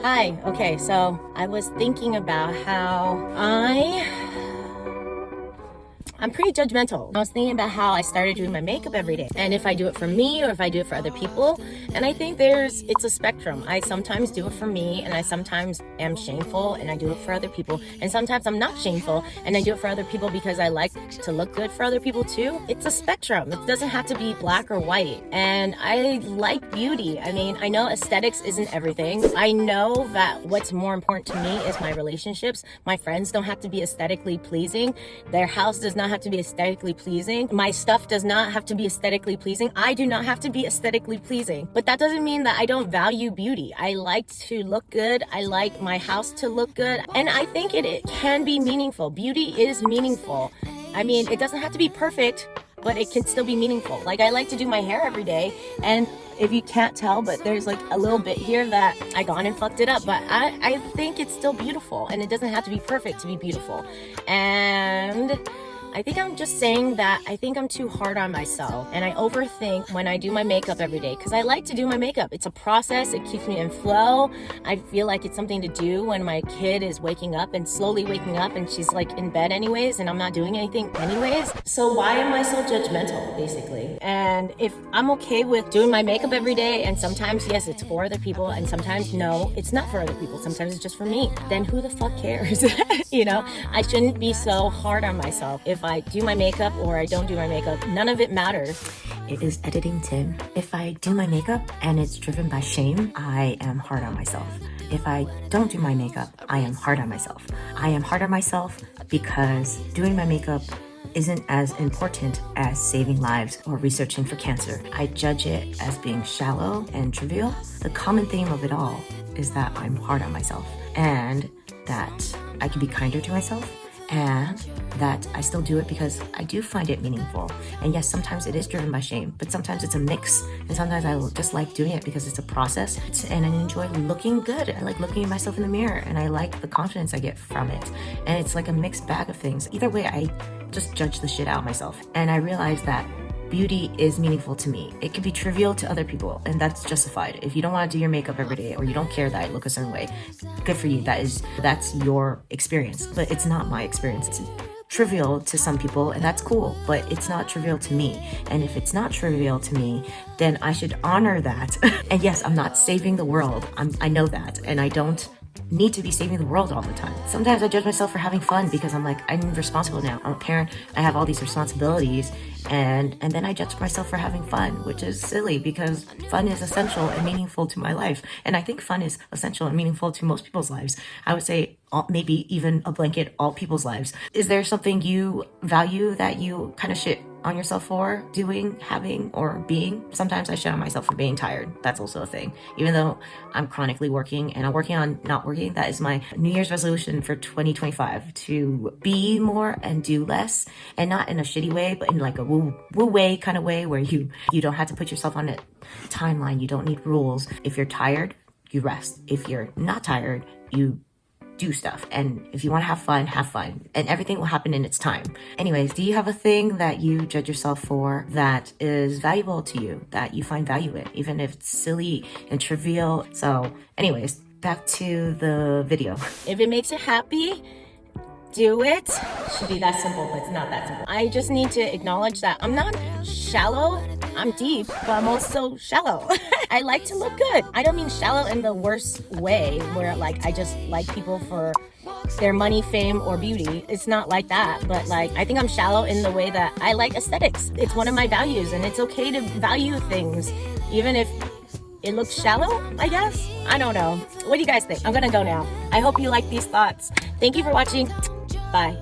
Hi, okay, so I was thinking about how I'm pretty judgmental. I was thinking about how I started doing my makeup every day, and if I do it for me or if I do it for other people. And I think it's a spectrum. I sometimes do it for me, and I sometimes am shameful and I do it for other people, and sometimes I'm not shameful and I do it for other people because I like to look good for other people too. It's a spectrum. It doesn't have to be black or white. And I like beauty. I mean, I know aesthetics isn't everything. I know that what's more important to me is my relationships. My friends don't have to be aesthetically pleasing. Their house does not have to be aesthetically pleasing. My stuff does not have to be aesthetically pleasing. I do not have to be aesthetically pleasing. But that doesn't mean that I don't value beauty. I like to look good. I like my house to look good. And I think it can be meaningful. Beauty is meaningful. I mean, it doesn't have to be perfect, but it can still be meaningful. Like, I like to do my hair every day, and if you can't tell, but there's like a little bit here that I gone and fucked it up, but I think it's still beautiful, and it doesn't have to be perfect to be beautiful. And I think I'm just saying that I think I'm too hard on myself, and I overthink when I do my makeup every day, because I like to do my makeup. It's a process. It keeps me in flow. I feel like it's something to do when my kid is waking up and slowly waking up, and she's like in bed anyways, and I'm not doing anything anyways. So why am I so judgmental, basically? And if I'm okay with doing my makeup every day, and sometimes yes, it's for other people, and sometimes no, it's not for other people, sometimes it's just for me, then who the fuck cares? You know, I shouldn't be so hard on myself. If I do my makeup or I don't do my makeup, none of it matters. It is Editing Tim. If I do my makeup and it's driven by shame, I am hard on myself. If I don't do my makeup, I am hard on myself. I am hard on myself because doing my makeup isn't as important as saving lives or researching for cancer. I judge it as being shallow and trivial. The common theme of it all is that I'm hard on myself, and that I can be kinder to myself, and that I still do it because I do find it meaningful. And yes, sometimes it is driven by shame, but sometimes it's a mix, and sometimes I just like doing it because it's a process, and I enjoy looking good. I like looking at myself in the mirror, and I like the confidence I get from it. And it's like a mixed bag of things. Either way, I just judge the shit out of myself, and I realize that beauty is meaningful to me. It can be trivial to other people, and that's justified. If you don't want to do your makeup every day, or you don't care that I look a certain way, good for you. That's your experience, but it's not my experience. It's trivial to some people, and that's cool, but it's not trivial to me. And if it's not trivial to me, then I should honor that. And yes, I'm not saving the world. I know that, and I don't need to be saving the world all the time. Sometimes I judge myself for having fun because I'm like, I'm responsible now. I'm a parent. I have all these responsibilities, and then I judge myself for having fun, which is silly because fun is essential and meaningful to my life. And I think fun is essential and meaningful to most people's lives. I would say maybe even a blanket all people's lives. Is there something you value that you kind of shit on yourself for doing, having, or being? Sometimes I shit on myself for being tired. That's also a thing. Even though I'm chronically working and I'm working on not working, that is my New Year's resolution for 2025, to be more and do less, and not in a shitty way, but in like a woo way kind of way where you don't have to put yourself on a timeline. You don't need rules. If you're tired, you rest. If you're not tired, you do stuff. And if you want to have fun, and everything will happen in its time. Anyways, do you have a thing that you judge yourself for that is valuable to you, that you find value in, even if it's silly and trivial? So anyways, back to the video. If it makes you happy, do it. Should be that simple, but it's not that simple. I just need to acknowledge that I'm not shallow. I'm deep, but I'm also shallow. I like to look good. I don't mean shallow in the worst way, where like I just like people for their money, fame, or beauty. It's not like that, but like I think I'm shallow in the way that I like aesthetics. It's one of my values, and it's okay to value things, even if it looks shallow, I guess. I don't know. What do you guys think? I'm gonna go now. I hope you like these thoughts. Thank you for watching. Bye.